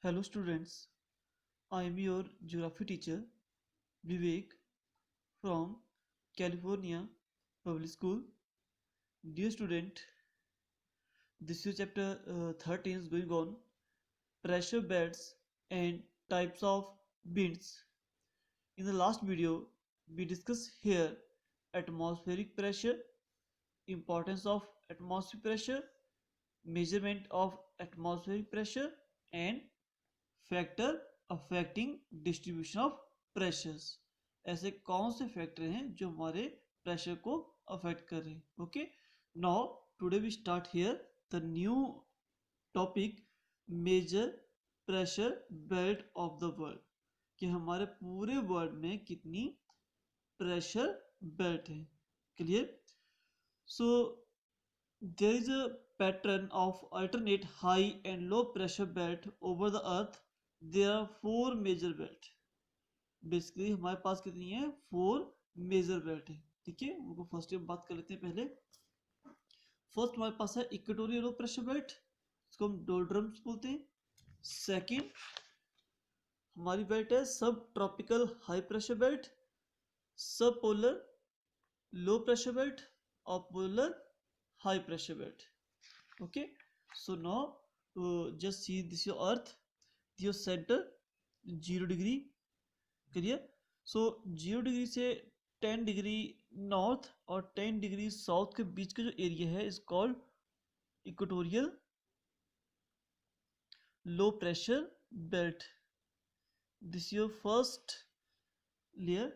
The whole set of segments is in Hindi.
Hello students, I am your geography teacher Vivek from California Public School. Dear student, this is chapter 13 is going on pressure beds and types of winds. In the last video, we discussed here atmospheric pressure, importance of atmospheric pressure, measurement of atmospheric pressure and factor affecting distribution of pressures. ऐसे कौन से फैक्टर हैं जो हमारे प्रेशर को अफेक्ट कर रहे हैं। Okay, now today we start here the new topic major pressure belt of the world, कि हमारे पूरे वर्ल्ड में कितनी प्रेशर बेल्ट है। Clear? So there is a pattern of alternate high and low pressure belt over the earth. There are 4 major belt. Basically हमारे पास कितनी है? 4 मेजर बेल्ट है। ठीक है, उनको फर्स्ट टाइम बात कर लेते हैं। पहले फर्स्ट हमारे पास है इक्वेटोरियल लो प्रेशर बेल्ट, इसको हम डोल्ड्रम्स बोलते हैं। सेकंड हमारी बेल्ट है sub tropical high pressure belt, सब पोलर लो प्रेशर बेल्ट और polar high pressure belt. Okay, so now just see this your earth, your center 0 degree. Clear? So 0 degree से 10 डिग्री नॉर्थ और 10 डिग्री साउथ के बीच का जो एरिया है is called equatorial low pressure belt. This your first layer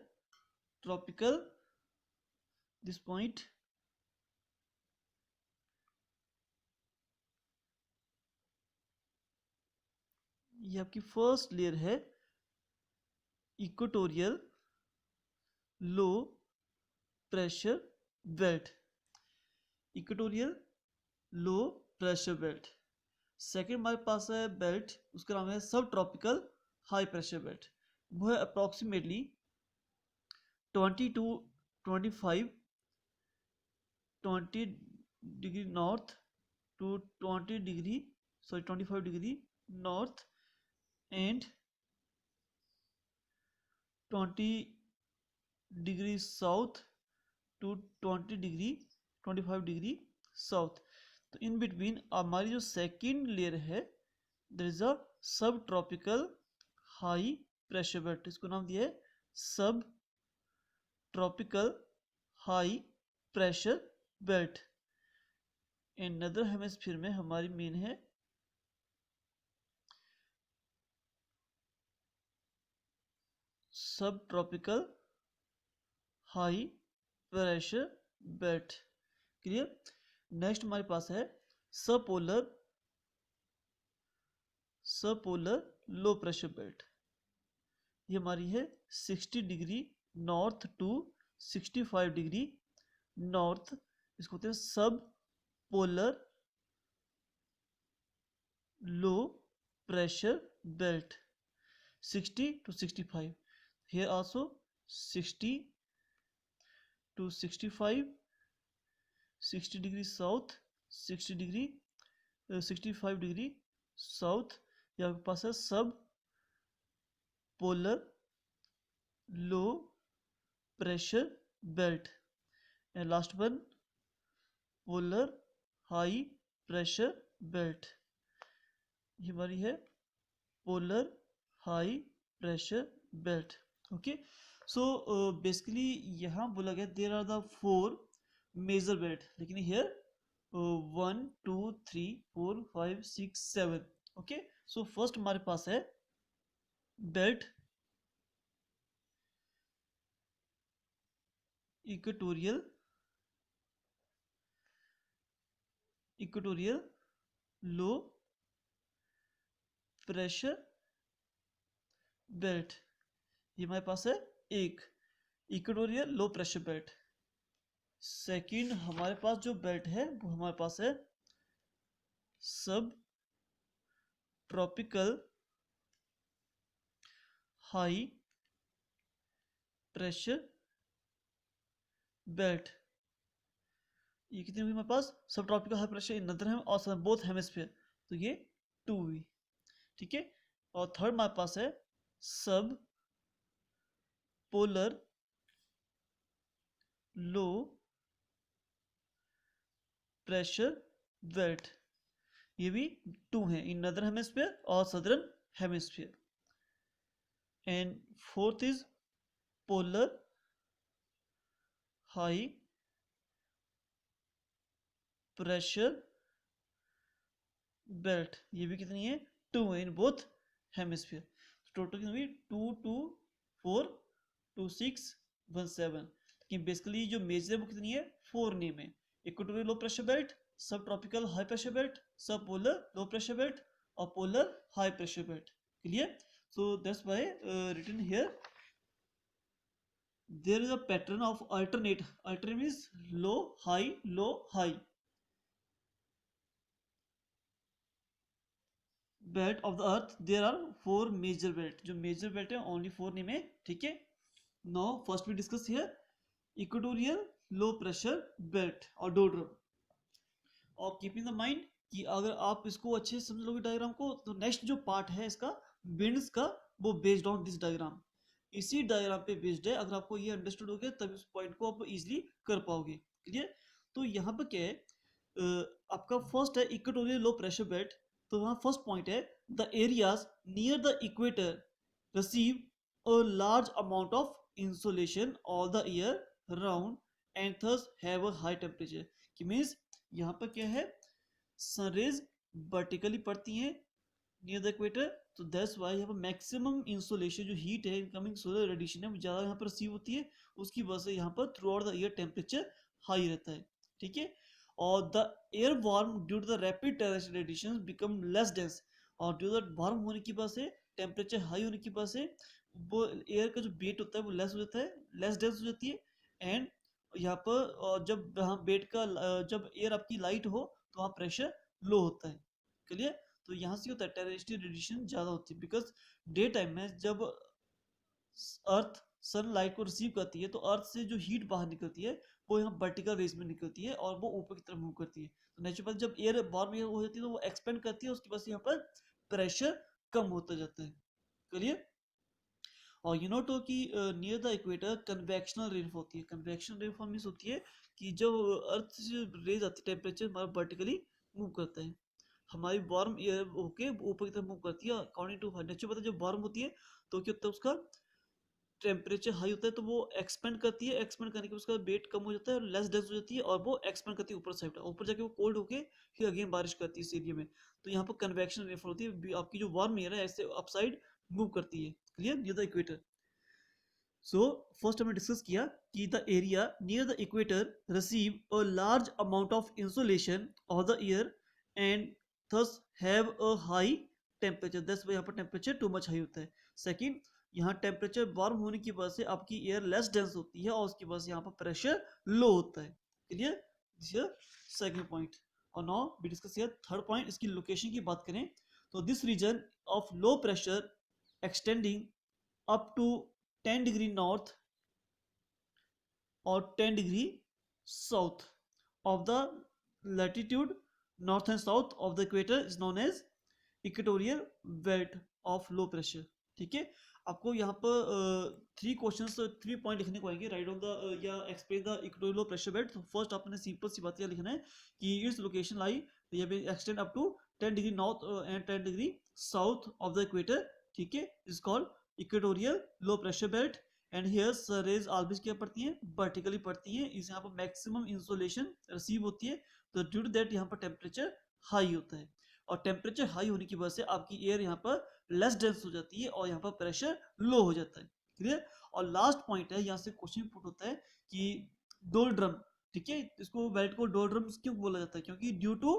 tropical, this point ये आपकी फर्स्ट लेयर है equatorial low pressure belt, equatorial low pressure belt. Second हमारे पास है बेल्ट, उसका नाम है sub tropical high pressure belt. वो है approximately 20 to 25 degree north to 25 degree north and 20 degree south to 25 degree south. तो इन बिटवीन हमारी जो सेकेंड लेयर है there is a sub tropical high pressure belt, इसको नाम दिया है sub tropical high pressure belt. इन नदर हेमिस्फीयर में हमारी मेन है sub tropical high pressure belt. Clear? Next हमारे पास है सपोलर लो प्रेशर बेल्ट। ये हमारी है 60 degree north to 65 degree north, इसको कहते हैं sub polar low pressure belt. 60 to 65, here also 60 to 65, 60 degree south, 60 degree 65 degree south. यहाँ पे पास है sub polar low pressure belt and last one polar high pressure belt. ये हमारी है polar high pressure belt. Okay, so basically यहाँ बोला गया there are the 4 major belt, लेकिन हियर 1 2 3 4 5 6 7। ओके, सो फर्स्ट हमारे पास है belt equatorial low pressure belt. ये हमारे पास है एक equatorial low pressure belt. Second हमारे पास जो बेल्ट है वो हमारे पास है sub tropical high pressure belt. ये कितनी हुई हमारे पास? सब ट्रॉपिकल हाई प्रेशर इन नदर और बोथ हेमिस्फीयर, तो ये 2 हुई। ठीक है, और थर्ड हमारे पास है sub polar low pressure belt, ये भी टू हैं इन नॉर्दर्न हेमिस्फीयर और southern hemisphere. And fourth is polar high pressure belt, ये भी कितनी है, टू है इन बोथ हेमिस्फीयर। टोटल कितनी हुई, 2 2 4 2 6 1 7। लेकिन बेसिकली जो मेजर है वो कितनी है, 4 नेम है। Equatorial low pressure belt, sub tropical high pressure belt, सब पोलर लो प्रेशर बेल्ट और polar high pressure belt. Clear? So that's why written here there is a pattern of alternate means low high belt of the earth. There are 4 major belt, जो मेजर बेल्ट है ओनली 4 नेम है, ठीक है। Now first we discuss here equatorial low pressure belt और डोड्रम। और कीपिंग द माइंड कि अगर आप इसको अच्छे से समझ लोगे डायग्राम को, तो नेक्स्ट जो पार्ट है इसका विंड्स का, वो बेस्ड ऑन दिस डायग्राम, इसी डायग्राम पे बेस्ड है। अगर आपको ये अंडरस्टूड हो गया तब इस पॉइंट को आप इजीली कर पाओगे। क्लियर? तो यहाँ पे क्या है, आपका फर्स्ट है इक्वेटोरियल लो प्रेशर बेल्ट। तो वहाँ फर्स्ट पॉइंट है the areas near the equator receive a large amount of insolation all the year round and thus have a high temperature. कि मीन्स यहाँ पर क्या है, सनरेज वर्टिकली पड़ती हैं नियर द इक्वेटर, तो दैट्स वाई यहाँ पर मैक्सिमम इंसोलेशन, जो हीट है इनकमिंग सोलर रेडिएशन है, वो ज़्यादा यहाँ पर रिसीव होती है। उसकी वजह से यहाँ पर throughout the year temperature high रहता है, ठीक है। और the air warm due to the rapid terrestrial radiation become less dense, और ड्यू टू वार्म होने की वजह से, टेम्परेचर हाई होने की वजह से, वो एयर का जो वेट होता है वो लेस हो जाता है, लेस डेंस हो जाती है। एंड यहाँ पर जब हाँ बेड का जब एयर आपकी लाइट हो तो वहाँ प्रेशर लो होता है। क्लियर? तो यहाँ से होता है टेरेस्ट्रियल रेडिएशन ज़्यादा होती है, बिकॉज डे टाइम में जब अर्थ सनलाइट को रिसीव करती है तो अर्थ से जो हीट बाहर निकलती है वो यहाँ वर्टिकल रेस में निकलती है और वो ऊपर की तरफ मूव करती है। तो नेचुरल जब एयर वार्म हो जाती है तो वो एक्सपेंड करती है, उसके बाद यहाँ पर प्रेशर कम होता जाता है। क्लियर? और यू नो तो कि near the equator convectional rainfall होती है। कन्वेक्शनल रेनफॉल मीन्स होती है कि जब अर्थ से रेज आती है, टेम्परेचर हमारा वर्टिकली मूव करता है, हमारी वार्म एयर होके ऊपर की तरफ मूव करती है अकॉर्डिंग टू नेचर। पता है जब वार्म होती है तो क्या होता है, उसका टेम्परेचर हाई होता है तो वो एक्सपेंड करती है, एक्सपेंड करने के उसका वेट कम हो जाता है और लेस डेंस हो जाती है, और वो एक्सपेंड करती है ऊपर साइड, ऊपर जाके वो कोल्ड होके फिर अगेन बारिश करती है इस एरिया में। तो यहाँ पर कन्वेक्शन रेनफॉल होती है, आपकी जो वार्म एयर है ऐसे अपसाइड मूव करती है। Clear? Near the equator. So first हमने डिस्कस किया कि the area near the equator receive a large amount of insolation of the year and thus have a high temperature. That's why यहाँ पर टेम्परेचर टू मच हाई होता है। सेकंड, यहाँ टेम्परेचर वार्म होने की वजह से आपकी एयर लेस डेंस होती है और उसकी वजह से यहाँ पर प्रेशर लो होता है। Clear? This is second point. और now we discuss here third point, इसकी लोकेशन की बात करें तो this region of low pressure extending up to 10 degree north or 10 degree south of the latitude, north and south of the equator is known as equatorial belt of low pressure. ठीक है, आपको यहाँ पर 3 क्वेश्चंस 3 पॉइंट लिखने को आएंगे, राइट ऑन द या explain the equatorial low pressure belt. तो फर्स्ट आपने सिंपल सी बात लिखना है कि its location lie extend up to 10 degree north and 10 degree south of the equator. ठीक है, is called equatorial low pressure belt. And here rays always क्या पड़ती है, वर्टिकली पड़ती है, इस यहाँ पर मैक्सिमम इंसोलेशन रिसीव होती है। तो ड्यू टू दैट यहाँ पर टेम्परेचर हाई होता है, और टेम्परेचर हाई होने की वजह से आपकी एयर यहाँ पर लेस डेंस हो जाती है और यहाँ पर प्रेशर लो हो जाता है। क्लियर? और लास्ट पॉइंट है, यहाँ से क्वेश्चन पुट होता है कि डोलड्रम। ठीक है, इसको बेल्ट को डोलड्रम क्यों बोला जाता है, क्योंकि ड्यू टू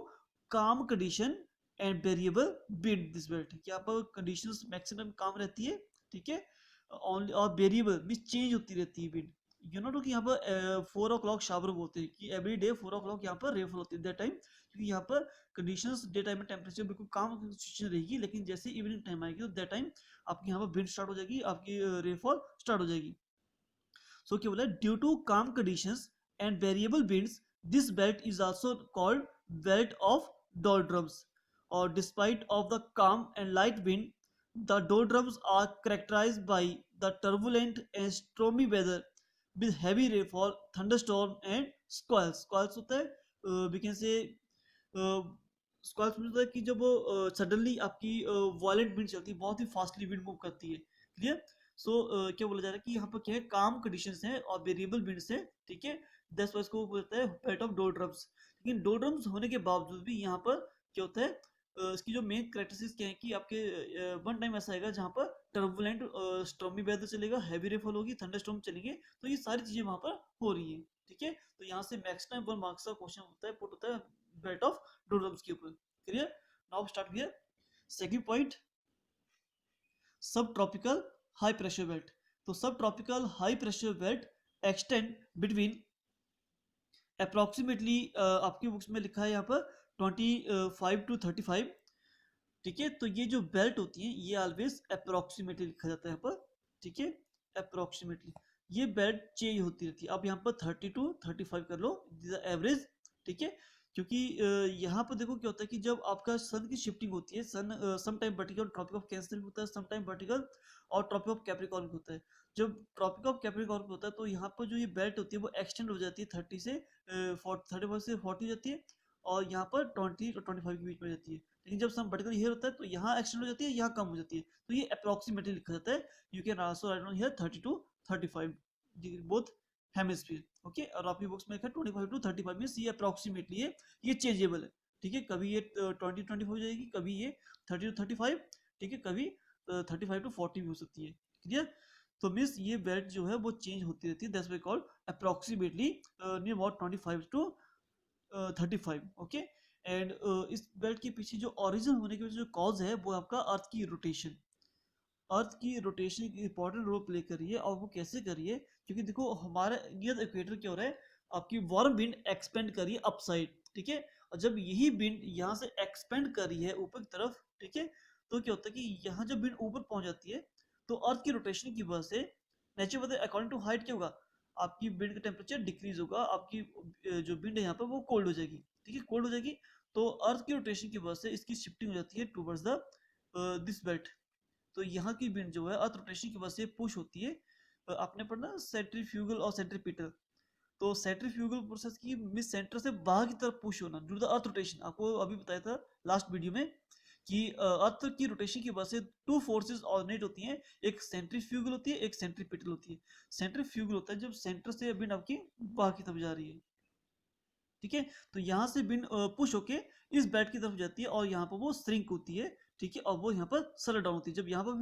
काम condition and variable wind this belt, यहाँ पर कंडीशंस मैक्सिमम काम रहती है। ठीक है, ओनली और वेरिएबल मीन चेंज होती रहती है विंड। यू नो कि यहाँ पर 4 o'clock शावर बोलते हैं कि एवरी डे 4 o'clock यहाँ पर रेनफॉल होती है दैट टाइम, क्योंकि यहाँ पर कंडीशंस डे टाइम में टेम्परेचर बिल्कुल काम सिचुएशन रहेगी, लेकिन जैसे इवनिंग टाइम आएगी तो दैट टाइम आपकी यहाँ पर विंड स्टार्ट हो जाएगी, आपकी रेनफॉल स्टार्ट हो जाएगी। सो क्या बोला, ड्यू टू काम conditions and variable winds this belt is also called belt of डोलड्रम्स। और डिस्पाइट ऑफ द काम and light wind The doldrums are characterized by the turbulent and stormy weather with heavy rainfall, thunderstorm and squalls. Squalls होता है we can say स्क्वाल्स होता है कि जब सडनली आपकी वायलेंट विंड चलती है, बहुत ही फास्टली विंड मूव करती है। क्लियर? सो क्या बोला जा रहा है कि यहाँ पर क्या है, काम कंडीशंस हैं और वेरिएबल विंड्स हैं। ठीक है, दैट्स व्हाई इसको बोलते हैं बेल्ट ऑफ डोलड्रम्स। लेकिन डोलड्रम्स होने के बावजूद भी यहाँ पर क्या होता है, इसकी जो मेन करेक्टरिस्टिक्स क्या है कि आपके वन टाइम ऐसा आएगा जहाँ पर टर्बुलेंट स्टॉर्मी वेदर चलेगा, हैवी रेनफॉल होगी, थंडरस्टॉर्म चलेंगे। तो ये सारी चीजें वहां पर हो रही है। ठीक है, तो यहाँ से मैक्स टाइम 1 मार्क्स का क्वेश्चन होता है, पुट होता है बेल्ट ऑफ डोलड्रम्स के ऊपर। Clear? Now start here. Second point, सब ट्रॉपिकल हाई प्रेशर बेल्ट। तो सब tropical high pressure belt extend between approximately, आपकी बुक्स में लिखा है यहाँ पर 25 to 35। ठीक है, तो ये जो बेल्ट होती है ये ऑलवेज अप्रोक्सीमेटली लिखा जाता है यहाँ पर। ठीक है, अप्रोक्सीमेटली ये बेल्ट चेंज होती रहती है। अब यहाँ पर 30 to 35 कर लो, एवरेज। ठीक है, क्योंकि यहाँ पर देखो क्या होता है कि जब आपका सन की शिफ्टिंग होती है, sun some time vertical tropic of cancer होता है, सम टाइम वर्टिकल और ट्रॉपिक ऑफ कैप्रिकॉर्न होता है। जब ट्रॉपिक ऑफ कैप्रिकॉर्न होता है तो यहाँ पर जो ये बेल्ट होती है वो एक्सटेंड हो जाती है 30 से 35 से 40 हो जाती है, और यहाँ पर 20 और 25 के बीच में जाती है। लेकिन जब सम वर्टिकल हियर होता है तो यहाँ एक्सटेंड हो जाती है, यहाँ कम हो जाती है। तो ये अप्रोक्सीमेटली लिखा जाता है। You can also write down here 30 to 35 both hemisphere. Okay, और आपकी बुक्स में लिखा है 25 to 35 मींस ये अप्रोक्सीमेटली है, ये चेंजेबल है। ठीक है, कभी ये 20-25 हो जाएगी, कभी ये 30 to 35। ठीक है, कभी 35 to 40 भी हो सकती है। क्लियर? तो मींस ये बेल्ट जो है वो चेंज होती रहती है, that's why called approximately near about 25 to 35। Okay, and इस बेल्ट के पीछे जो ओरिजिन होने की जो कॉज है वो आपका अर्थ की रोटेशन। अर्थ की रोटेशन एक इंपॉर्टेंट रोल प्ले कर रही है, और वो कैसे कर रही है, क्योंकि देखो हमारा नियर इक्वेटर क्या हो रहा है, आपकी वार्म विंड एक्सपेंड कर रही है अपसाइड। ठीक है, और जब यही विंड यहाँ से एक्सपेंड कर रही है ऊपर की तरफ, ठीक है, तो क्या होता है कि यहाँ जब विंड ऊपर पहुंच जाती है तो अर्थ की रोटेशन की वजह से नेचुरल अकॉर्डिंग टू हाइट क्या होगा, आपकी विंड का टेम्परेचर डिक्रीज होगा, आपकी जो विंड है यहाँ पर वो कोल्ड हो जाएगी। ठीक है, कोल्ड हो जाएगी, तो अर्थ की रोटेशन की वजह से इसकी शिफ्टिंग हो जाती है टूवर्ड्स द दिस बेल्ट। तो यहाँ की विंड जो है अर्थ रोटेशन की वजह से पुश होती है। आपने पढ़ा सेंट्रीफ्यूगल और सेंट्रीपिटल। तो सेंट्रीफ्यूगल प्रोसेस की मिस सेंटर से बाहर की तरफ पुश होना due to the earth rotation, आपको अभी बताया था लास्ट वीडियो में कि अर्थ की रोटेशन की वजह से टू फोर्सेस ऑर्डिनेट होती हैं, एक सेंट्रीफ्यूगल होती है, एक सेंट्रीपिटल होती है। सेंट्रीफ्यूगल होता है जब सेंटर से विंड आपकी बाहर की तरफ जा रही है। ठीक है, तो यहाँ से विंड पुश होके इस बेल्ट की तरफ जाती है और यहाँ पर वो श्रिंक होती है। ठीक है, और वो यहाँ पर सेटल डाउन होती है। जब यहाँ पर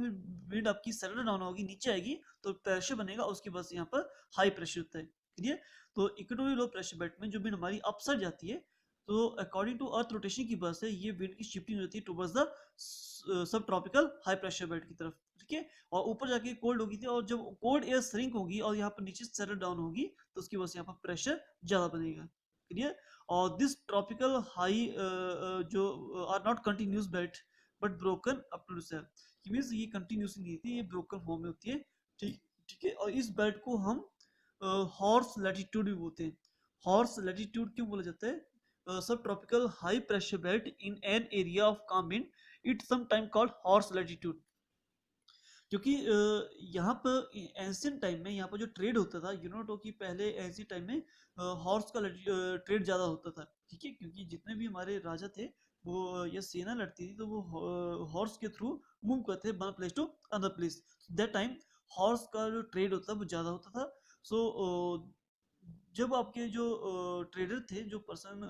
विंड आपकी सेटल डाउन होगी, नीचे आएगी, तो प्रेशर बनेगा, उसके बाद यहाँ पर हाई प्रेशर होता है। क्लियर? तो इक्वेटोरियल लो प्रेशर बेल्ट में जो विंड हमारी अपसाइड जाती है, तो अकॉर्डिंग टू अर्थ रोटेशन की वजह से ये विंड की शिफ्टिंग होती है towards the sub tropical high pressure belt की तरफ। ठीक है, और ऊपर जाके कोल्ड होगी थी, और जब कोल्ड एयर श्रिंक होगी और यहाँ पर नीचे सेटल डाउन होगी, तो उसकी वजह से यहाँ पर प्रेशर ज्यादा बनेगा। क्लियर? और दिस ट्रॉपिकल हाई जो are not continuous belt but broken up to cell, means ये कंटिन्यूसली नहीं होती, ये ब्रोकन फॉर्म में होती है। ठीक ठीक है, और इस बेल्ट को हम हॉर्स लैटिट्यूड भी बोलते हैं। हॉर्स लैटिट्यूड क्यों बोला जाता है? Sub tropical high pressure belt in an area of calm wind, it some time called horse latitude. क्योंकि यहाँ पर एंशियंट टाइम में यहाँ पर जो ट्रेड होता था, यू नो तो कि पहले एंशियंट टाइम में हॉर्स का ट्रेड ज़्यादा होता था। ठीक है, क्योंकि जितने भी हमारे राजा थे वो या सेना लड़ती थी तो वो हॉर्स के थ्रू मूव करते थे one place to other place. That time horse का जो ट्रेड होता था वो ज़्यादा होता था। सो जब आपके जो ट्रेडर थे, जो पर्सन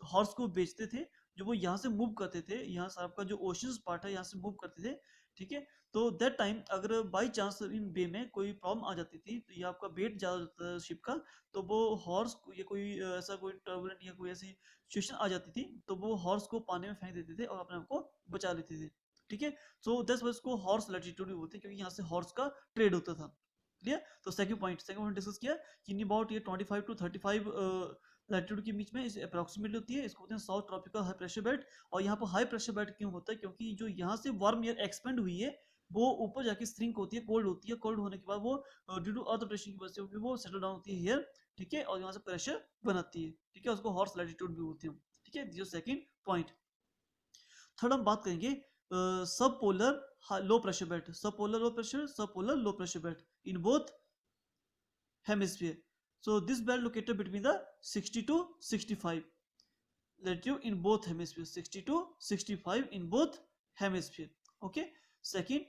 हॉर्स को बेचते थे, जो वो यहाँ से मूव करते थे, यहाँ से आपका जो ओशंस पार्ट है यहाँ से मूव करते थे। ठीक है, तो दैट टाइम अगर बाई चांस इन बे में कोई प्रॉब्लम आ जाती थी, तो ये आपका वेट ज़्यादा होता था शिप का, तो वो हॉर्स या कोई ऐसा कोई टर्बुलेंट या कोई ऐसी सिचुएशन आ जाती थी, तो वो हॉर्स को पानी में फेंक देते थे और अपने आप को बचा लेते थे। ठीक है, सो दैट्स व्हाई इसको हॉर्स लैटिट्यूड भी बोलते हैं, क्योंकि यहाँ से हॉर्स का ट्रेड होता था। क्लियर? तो सेकंड पॉइंट डिस्कस किया कि इन अबाउट ये 25 to 35 लैटिट्यूड के बीच में इस अप्रोक्सीमेटली होती है, इसको बोलते हैं south tropical high pressure belt. और यहाँ पर हाई प्रेशर बेल्ट क्यों होता है? क्योंकि जो यहाँ से वार्म एयर एक्सपेंड हुई है वो ऊपर जाके श्रिंक होती है, कोल्ड होती है, कोल्ड होने के बाद वो ड्यू टू अर्थ रोटेशन की वजह से वो सेटल डाउन होती है हियर। ठीक है, और यहाँ से प्रेशर बनाती है। ठीक है, उसको हॉर्स लैटिट्यूड भी बोलते हैं। ठीक है, दिस सेकंड पॉइंट। थर्ड हम बात करेंगे subpolar low pressure belt, subpolar low pressure, subpolar low pressure belt in both hemisphere. So this belt located between the 60 to 65 latitude in both hemispheres, 60 to 65 in both hemisphere. Okay second,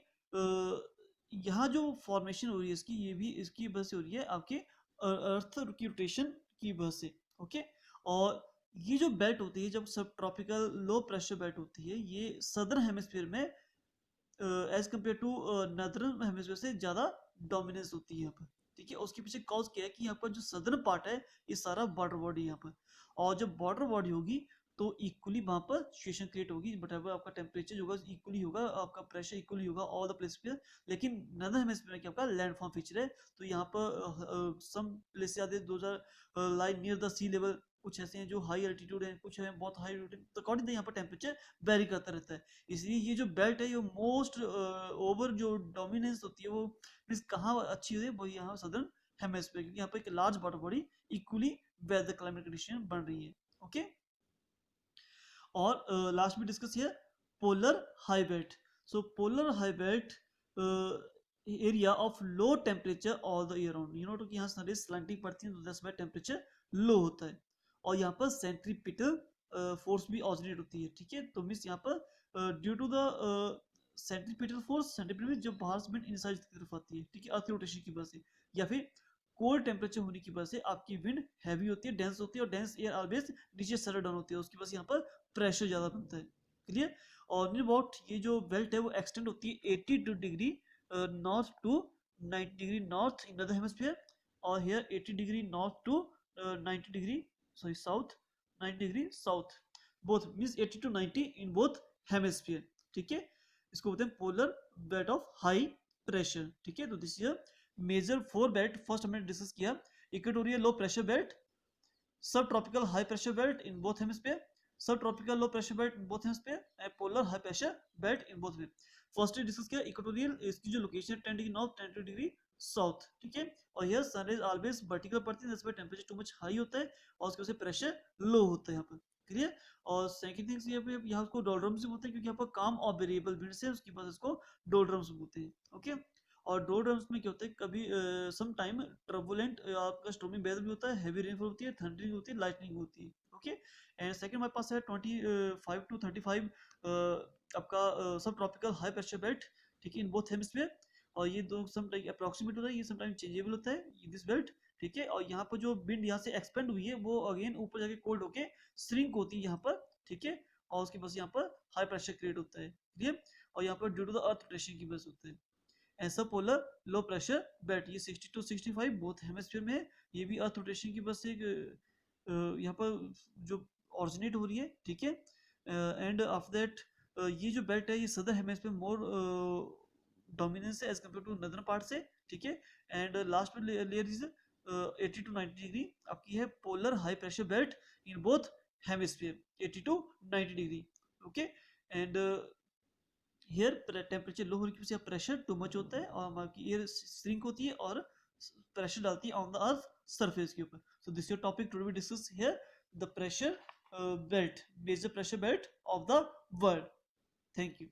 यहाँ जो फॉर्मेशन हो रही है इसकी, ये भी इसकी वजह से हो रही है आपके अर्थ की रोटेशन की वजह से. ओके और ये जो बेल्ट होती है, जब सब ट्रॉपिकल लो प्रेशर बेल्ट होती है, ये सदर्न हेमिस्फीयर में as compare to northern hemisphere से ज़्यादा डोमिनेंस होती है यहाँ पर. ठीक है, उसके पीछे कॉज क्या है कि यहाँ पर जो सदर्न पार्ट है ये सारा वाटर बॉडी यहाँ पर, और जब वाटर बॉडी होगी तो इक्वली वहाँ पर सिचुएशन क्रिएट होगी, बट आपका टेम्परेचर होगा इक्वली होगा, आपका प्रेशर इक्वली होगा ऑल द प्लेस पे. लेकिन नदर्न हेमिस्फीयर में क्या आपका लैंडफॉर्म फीचर है, तो यहाँ पर सम प्लेस आते those are line near the sea level, कुछ ऐसे हैं जो हाई एल्टीट्यूड है, कुछ है बहुत हाई एल्टीट्यूड, तो अकॉर्डिंग यहाँ पर टेम्परेचर वेरी करता रहता है. इसलिए ये जो बेल्ट है ये मोस्ट ओवर जो डोमिनेंस होती है वो मीन्स कहाँ अच्छी होती है, वो यहाँ सदर्न हेमिस्फीयर, क्योंकि यहाँ पर एक large water body equally weather climate condition बन रही है. ओके और लास्ट में डिस्कस किया polar high belt. So polar high belt area of low temperature all the year round. You know कि यहाँ सनरेज स्लैंटिंग पड़ती है तो दैट्स व्हाई टेम्परेचर लो होता है, और यहाँ पर सेंट्रीपिटल फोर्स भी ऑरिजिनेट होती है. ठीक है, तो मीन्स यहाँ पर due to the centripetal force, centripetal जब बाहर से विंड इनसाइड की तरफ आती है, ठीक है, अर्थ रोटेशन की वजह से, या फिर कोल्ड टेम्परेचर होने की वजह से आपकी विंड हैवी होती है, डेंस होती है, और डेंस एयर ऑलवेज नीचे सेटल डाउन होती है, उसकी वजह से यहाँ पर प्रेशर ज़्यादा बनता है. क्लियर. और नियर अबाउट ये जो बेल्ट है वो एक्सटेंड होती है 82 degree north to 90 degree north in other hemisphere, और here 80 degree north to 90 degree south, 90 degree south, both means 80 to 90 in both hemisphere. ठीक है, इसको बोलते हैं polar belt of high pressure. ठीक है, तो this is major 4 belt. First हमने डिस्कस किया equatorial low pressure belt, sub tropical high pressure belt in both hemisphere, sub tropical low pressure belt in both hemisphere, and polar high pressure belt in both hemisphere. First discuss किया इक्वेटोरियल, इसकी जो लोकेशन है 10 डिग्री नॉर्थ 10 डिग्री साउथ. ठीक है, और यह सनराइज ऑलवेज वर्टिकल पड़ती है, जिसमें टेंपरेचर टू मच हाई होता है और उसकी वजह से प्रेशर लो होता है यहाँ पर. क्लियर. और सेकंड थिंग्स यहाँ पे यहाँ उसको डोलड्रम्स बोलते हैं, क्योंकि यहाँ पर काम और वेरिएबल विंड से उसकी वजह से इसको डोलड्रम्स बोलते हैं. ओके और डोलड्रम्स में क्या होता है, कभी सम टाइम टर्बुलेंट आपका स्टॉर्मिंग वेदर भी होता है, हैवी रेनफॉल होती है, थंडरिंग होती है, लाइटनिंग होती है. ओके एंड सेकंड हमारे पास है 25 टू 35 आपका सब ट्रॉपिकल हाई प्रेशर बेल्ट. ठीक है, इन बोथ हेमिस्फीयर, और ये दो सम टाइम अप्रोक्सीमेट होता है, ये सम टाइम चेंजेबल होता है दिस बेल्ट. ठीक है, और यहाँ पर जो विंड यहाँ से एक्सपेंड हुई है वो अगेन ऊपर जाके कोल्ड होके श्रिंक होती है यहाँ पर. ठीक है, और उसके बाद यहाँ पर हाई प्रेशर क्रिएट होता है. क्लियर. और यहाँ पर due to the earth rotation की वजह से होता है. ऐसा पोलर लो प्रेशर बेल्ट ये 60 टू 65 बोथ हेमिस्फीयर में है, ये भी अर्थ रोटेशन की वजह से यहाँ पर जो ऑरिजिनेट हो रही है. ठीक है, एंड आफ्टर दैट ये जो बेल्ट है ये सदर हेमिस्फीयर मोर डोमिनेंस है as compare to northern part से. ठीक है, एंड लास्ट में लेयर इज 80 टू 90 डिग्री आपकी है polar high pressure belt in both hemisphere 80 to 90 degree. Okay and here temperature low होने की वजह से प्रेशर टू मच होता है और आपकी एयर श्रिंक होती है और प्रेशर डालती है ऑन द अर्थ सरफेस के ऊपर. So this your topic today we discuss here the pressure belt, major pressure belt of the world. Thank you.